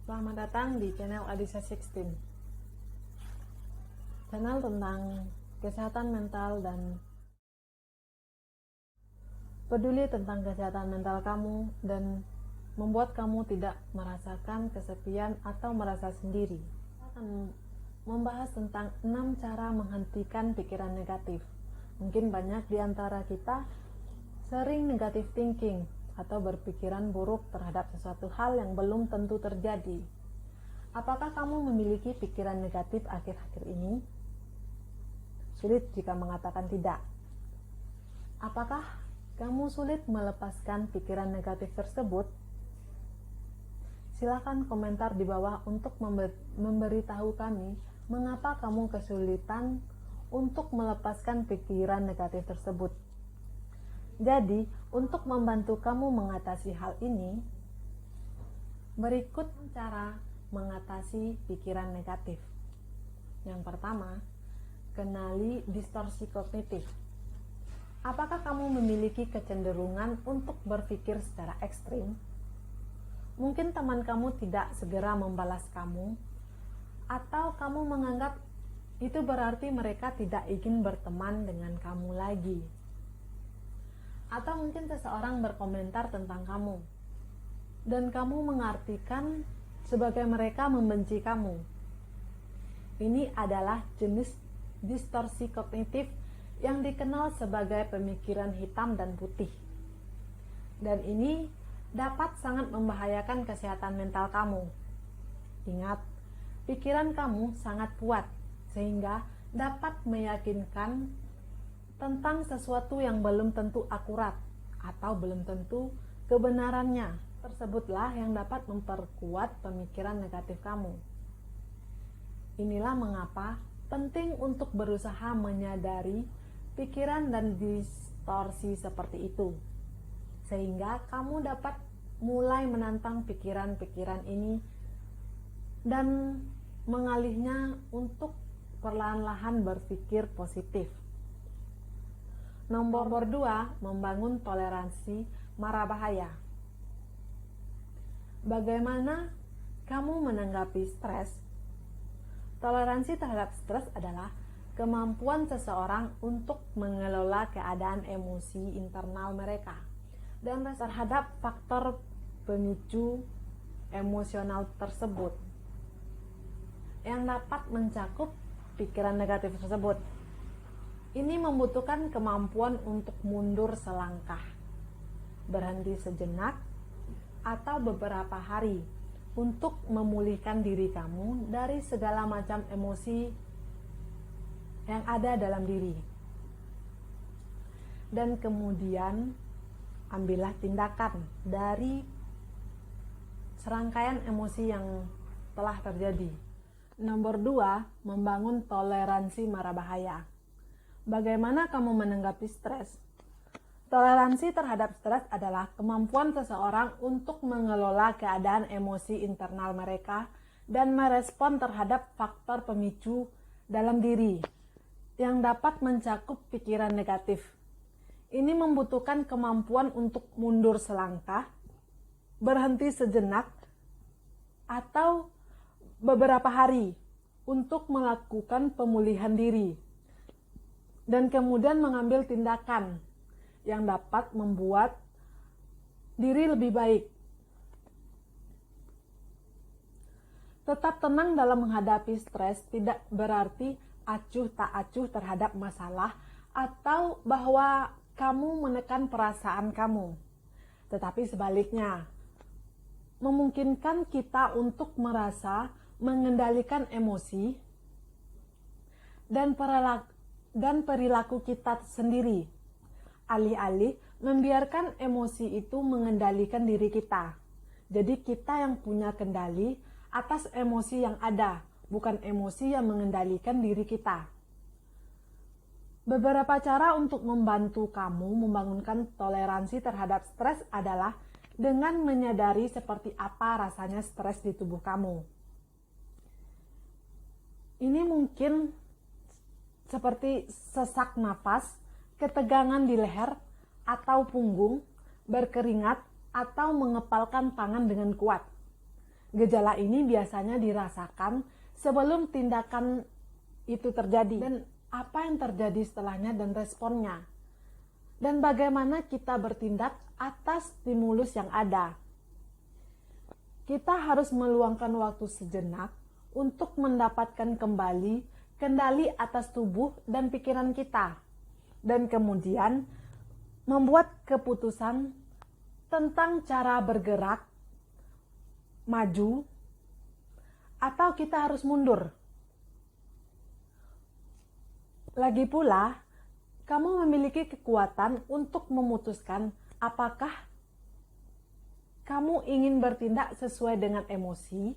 Selamat datang di channel Adisa 16, channel tentang kesehatan mental dan peduli tentang kesehatan mental kamu dan membuat kamu tidak merasakan kesepian atau merasa sendiri. Kita akan membahas tentang 6 cara menghentikan pikiran negatif. Mungkin banyak di antara kita sering negative thinking atau berpikiran buruk terhadap sesuatu hal yang belum tentu terjadi. Apakah kamu memiliki pikiran negatif akhir-akhir ini? Sulit jika mengatakan tidak. Apakah kamu sulit melepaskan pikiran negatif tersebut? Silakan komentar di bawah untuk memberitahu kami mengapa kamu kesulitan untuk melepaskan pikiran negatif tersebut. Jadi, untuk membantu kamu mengatasi hal ini, berikut cara mengatasi pikiran negatif. Yang pertama, kenali distorsi kognitif. Apakah kamu memiliki kecenderungan untuk berpikir secara ekstrim? Mungkin teman kamu tidak segera membalas kamu, atau kamu menganggap itu berarti mereka tidak ingin berteman dengan kamu lagi. Atau mungkin seseorang berkomentar tentang kamu dan kamu mengartikan sebagai mereka membenci kamu. Ini adalah jenis distorsi kognitif yang dikenal sebagai pemikiran hitam dan putih. Dan ini dapat sangat membahayakan kesehatan mental kamu. Ingat, pikiran kamu sangat kuat sehingga dapat meyakinkan tentang sesuatu yang belum tentu akurat atau belum tentu kebenarannya. Tersebutlah yang dapat memperkuat pemikiran negatif kamu. Inilah mengapa penting untuk berusaha menyadari pikiran dan distorsi seperti itu, sehingga kamu dapat mulai menantang pikiran-pikiran ini dan mengalihnya untuk perlahan-lahan berpikir positif. Nomor 2, membangun toleransi mara bahaya. Bagaimana kamu menanggapi stres? Toleransi terhadap stres adalah kemampuan seseorang untuk mengelola keadaan emosi internal mereka dan terhadap faktor pemicu emosional tersebut yang dapat mencakup pikiran negatif tersebut. Ini membutuhkan kemampuan untuk mundur selangkah, berhenti sejenak, atau beberapa hari untuk memulihkan diri kamu dari segala macam emosi yang ada dalam diri. Dan kemudian ambillah tindakan dari serangkaian emosi yang telah terjadi. Nomor 2, membangun toleransi mara bahaya. Bagaimana kamu menanggapi stres? Toleransi terhadap stres adalah kemampuan seseorang untuk mengelola keadaan emosi internal mereka dan merespon terhadap faktor pemicu dalam diri yang dapat mencakup pikiran negatif. Ini membutuhkan kemampuan untuk mundur selangkah, berhenti sejenak, atau beberapa hari untuk melakukan pemulihan diri dan kemudian mengambil tindakan yang dapat membuat diri lebih baik. Tetap tenang dalam menghadapi stres tidak berarti acuh tak acuh terhadap masalah atau bahwa kamu menekan perasaan kamu. Tetapi sebaliknya, memungkinkan kita untuk merasa mengendalikan emosi dan perilaku kita sendiri, alih-alih membiarkan emosi itu mengendalikan diri kita. Jadi kita yang punya kendali atas emosi yang ada, bukan emosi yang mengendalikan diri kita. Beberapa cara untuk membantu kamu membangunkan toleransi terhadap stres adalah dengan menyadari seperti apa rasanya stres di tubuh kamu. Ini mungkin seperti sesak nafas, ketegangan di leher atau punggung, berkeringat, atau mengepalkan tangan dengan kuat. Gejala ini biasanya dirasakan sebelum tindakan itu terjadi, dan apa yang terjadi setelahnya dan responnya, dan bagaimana kita bertindak atas stimulus yang ada. Kita harus meluangkan waktu sejenak untuk mendapatkan kembali kendali atas tubuh dan pikiran kita, dan kemudian membuat keputusan tentang cara bergerak, maju, atau kita harus mundur. Lagi pula, kamu memiliki kekuatan untuk memutuskan apakah kamu ingin bertindak sesuai dengan emosi.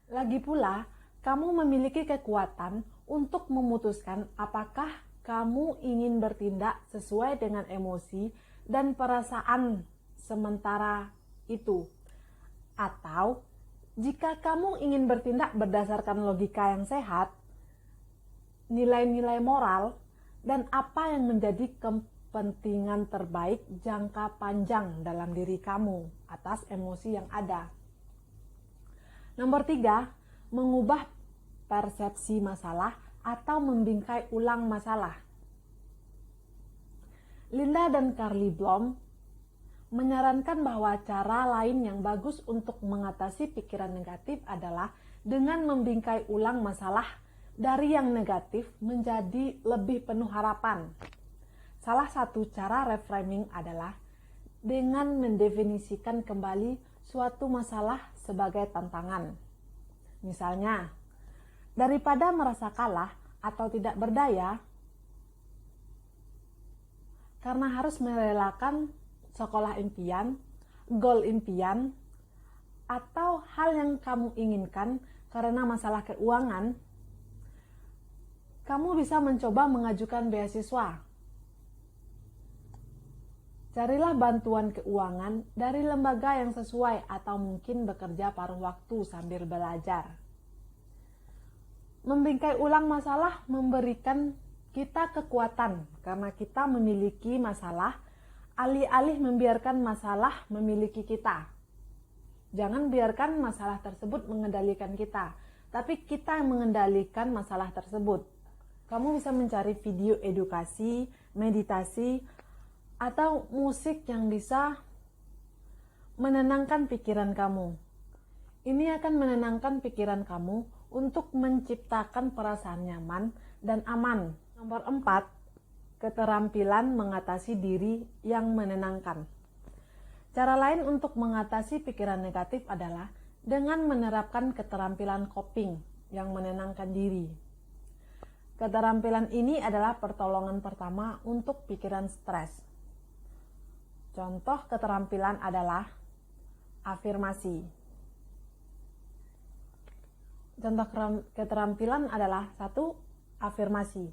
Lagi pula, kamu memiliki kekuatan untuk memutuskan apakah kamu ingin bertindak sesuai dengan emosi dan perasaan sementara itu. Atau, jika kamu ingin bertindak berdasarkan logika yang sehat, nilai-nilai moral, dan apa yang menjadi kepentingan terbaik jangka panjang dalam diri kamu atas emosi yang ada. Nomor 3, mengubah persepsi masalah atau membingkai ulang masalah. Linda dan Carly Blom menyarankan bahwa cara lain yang bagus untuk mengatasi pikiran negatif adalah dengan membingkai ulang masalah dari yang negatif menjadi lebih penuh harapan. Salah satu cara reframing adalah dengan mendefinisikan kembali suatu masalah sebagai tantangan. Misalnya, daripada merasa kalah atau tidak berdaya karena harus merelakan sekolah impian, goal impian, atau hal yang kamu inginkan karena masalah keuangan, kamu bisa mencoba mengajukan beasiswa. Carilah bantuan keuangan dari lembaga yang sesuai atau mungkin bekerja paruh waktu sambil belajar. Membingkai ulang masalah memberikan kita kekuatan karena kita memiliki masalah, alih-alih membiarkan masalah memiliki kita. Jangan biarkan masalah tersebut mengendalikan kita, tapi kita yang mengendalikan masalah tersebut. Kamu bisa mencari video edukasi, meditasi, atau musik yang bisa menenangkan pikiran kamu. Ini akan menenangkan pikiran kamu untuk menciptakan perasaan nyaman dan aman. Nomor 4, keterampilan mengatasi diri yang menenangkan. Cara lain untuk mengatasi pikiran negatif adalah dengan menerapkan keterampilan coping yang menenangkan diri. Keterampilan ini adalah pertolongan pertama untuk pikiran stres. Contoh keterampilan adalah afirmasi. Contoh keterampilan adalah 1. Afirmasi.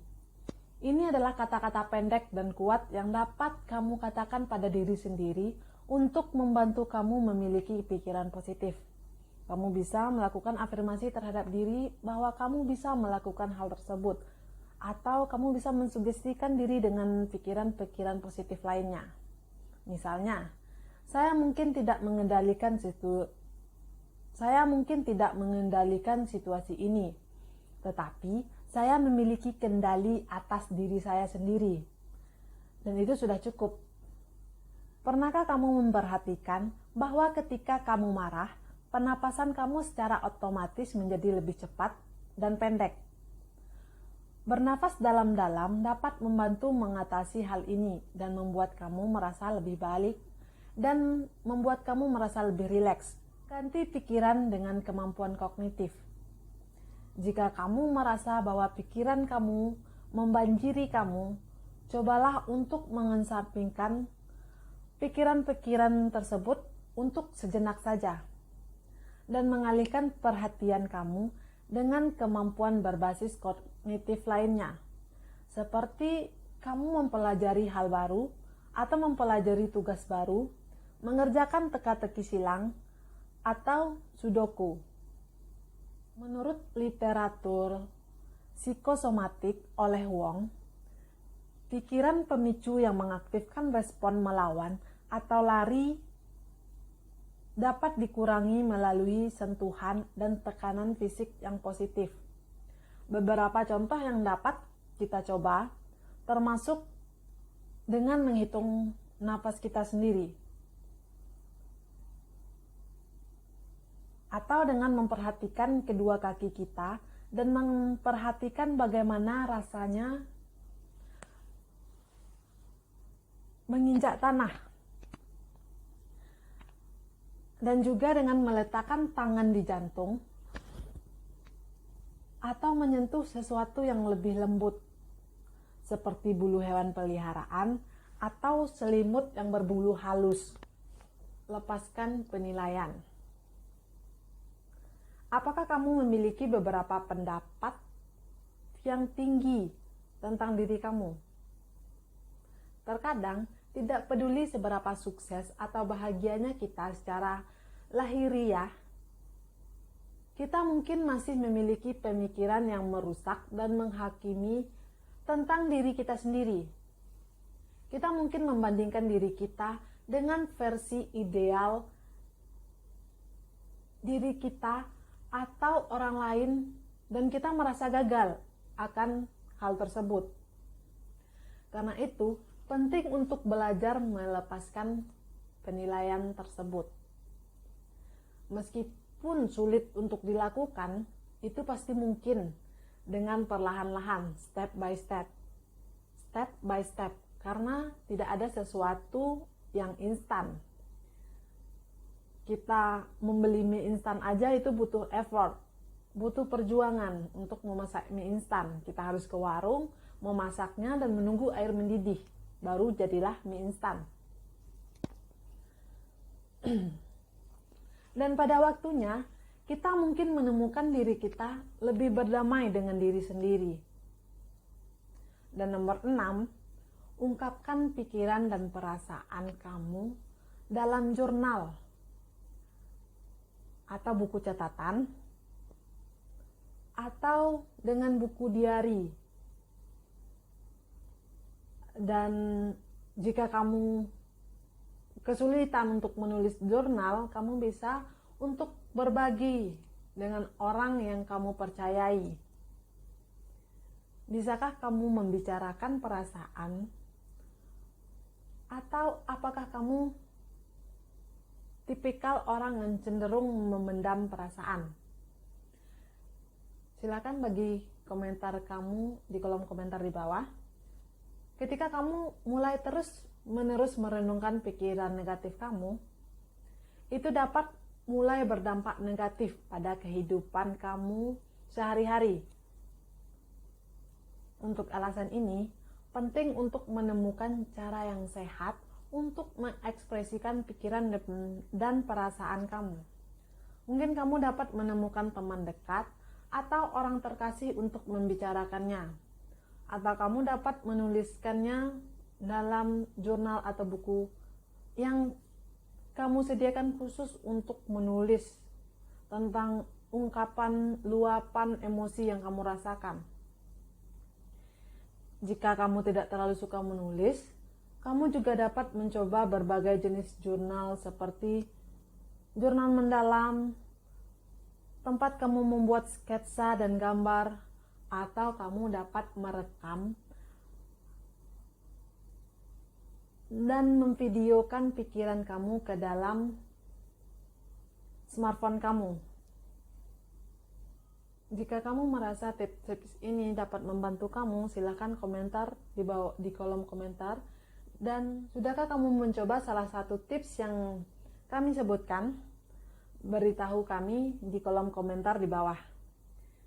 Ini adalah kata-kata pendek dan kuat yang dapat kamu katakan pada diri sendiri untuk membantu kamu memiliki pikiran positif. Kamu bisa melakukan afirmasi terhadap diri bahwa kamu bisa melakukan hal tersebut, atau kamu bisa mensugestikan diri dengan pikiran-pikiran positif lainnya. Misalnya, saya mungkin tidak mengendalikan situasi ini, tetapi saya memiliki kendali atas diri saya sendiri. Dan itu sudah cukup. Pernahkah kamu memperhatikan bahwa ketika kamu marah, pernapasan kamu secara otomatis menjadi lebih cepat dan pendek? Bernafas dalam-dalam dapat membantu mengatasi hal ini dan membuat kamu merasa lebih balik dan membuat kamu merasa lebih rileks. Ganti pikiran dengan kemampuan kognitif. Jika kamu merasa bahwa pikiran kamu membanjiri kamu, cobalah untuk mengesampingkan pikiran-pikiran tersebut untuk sejenak saja dan mengalihkan perhatian kamu dengan kemampuan berbasis kognitif lainnya, seperti kamu mempelajari hal baru atau mempelajari tugas baru, mengerjakan teka-teki silang, atau sudoku. Menurut literatur psikosomatik oleh Wong, pikiran pemicu yang mengaktifkan respon melawan atau lari dapat dikurangi melalui sentuhan dan tekanan fisik yang positif. Beberapa contoh yang dapat kita coba termasuk dengan menghitung napas kita sendiri, atau dengan memperhatikan kedua kaki kita dan memperhatikan bagaimana rasanya menginjak tanah. Dan juga dengan meletakkan tangan di jantung atau menyentuh sesuatu yang lebih lembut seperti bulu hewan peliharaan atau selimut yang berbulu halus. Lepaskan penilaian. Apakah kamu memiliki beberapa pendapat yang tinggi tentang diri kamu? Terkadang tidak peduli seberapa sukses atau bahagianya kita secara lahiriah, kita mungkin masih memiliki pemikiran yang merusak dan menghakimi tentang diri kita sendiri. Kita mungkin membandingkan diri kita dengan versi ideal diri kita atau orang lain, dan kita merasa gagal akan hal tersebut. Karena itu, penting untuk belajar melepaskan penilaian tersebut. Meskipun sulit untuk dilakukan, itu pasti mungkin dengan perlahan-lahan, step by step, karena tidak ada sesuatu yang instan. Kita membeli mie instan aja itu butuh effort, butuh perjuangan untuk memasak mie instan. Kita harus ke warung, memasaknya dan menunggu air mendidih. Baru jadilah mie instan. Dan pada waktunya, kita mungkin menemukan diri kita lebih berdamai dengan diri sendiri. Dan nomor 6, ungkapkan pikiran dan perasaan kamu dalam jurnal atau buku catatan atau dengan buku diari. Dan jika kamu kesulitan untuk menulis jurnal, kamu bisa untuk berbagi dengan orang yang kamu percayai. Bisakah kamu membicarakan perasaan? Atau apakah kamu tipikal orang yang cenderung memendam perasaan? Silakan bagi komentar kamu di kolom komentar di bawah. Ketika kamu mulai terus-menerus merenungkan pikiran negatif kamu, itu dapat mulai berdampak negatif pada kehidupan kamu sehari-hari. Untuk alasan ini, penting untuk menemukan cara yang sehat untuk mengekspresikan pikiran dan perasaan kamu. Mungkin kamu dapat menemukan teman dekat atau orang terkasih untuk membicarakannya. Atau kamu dapat menuliskannya dalam jurnal atau buku yang kamu sediakan khusus untuk menulis tentang ungkapan luapan emosi yang kamu rasakan. Jika kamu tidak terlalu suka menulis, kamu juga dapat mencoba berbagai jenis jurnal seperti jurnal mendalam, tempat kamu membuat sketsa dan gambar, atau kamu dapat merekam dan memvideokan pikiran kamu ke dalam smartphone kamu. Jika kamu merasa tips-tips ini dapat membantu kamu, silakan komentar di kolom komentar. Dan sudahkah kamu mencoba salah satu tips yang kami sebutkan? Beritahu kami di kolom komentar di bawah.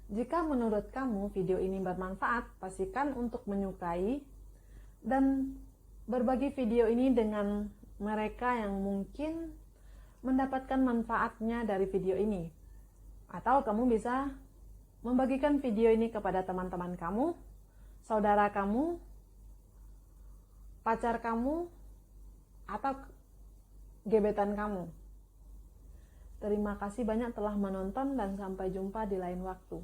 Jika menurut kamu video ini bermanfaat, pastikan untuk menyukai dan berbagi video ini dengan mereka yang mungkin mendapatkan manfaatnya dari video ini. Atau kamu bisa membagikan video ini kepada teman-teman kamu, saudara kamu, pacar kamu, atau gebetan kamu. Terima kasih banyak telah menonton dan sampai jumpa di lain waktu.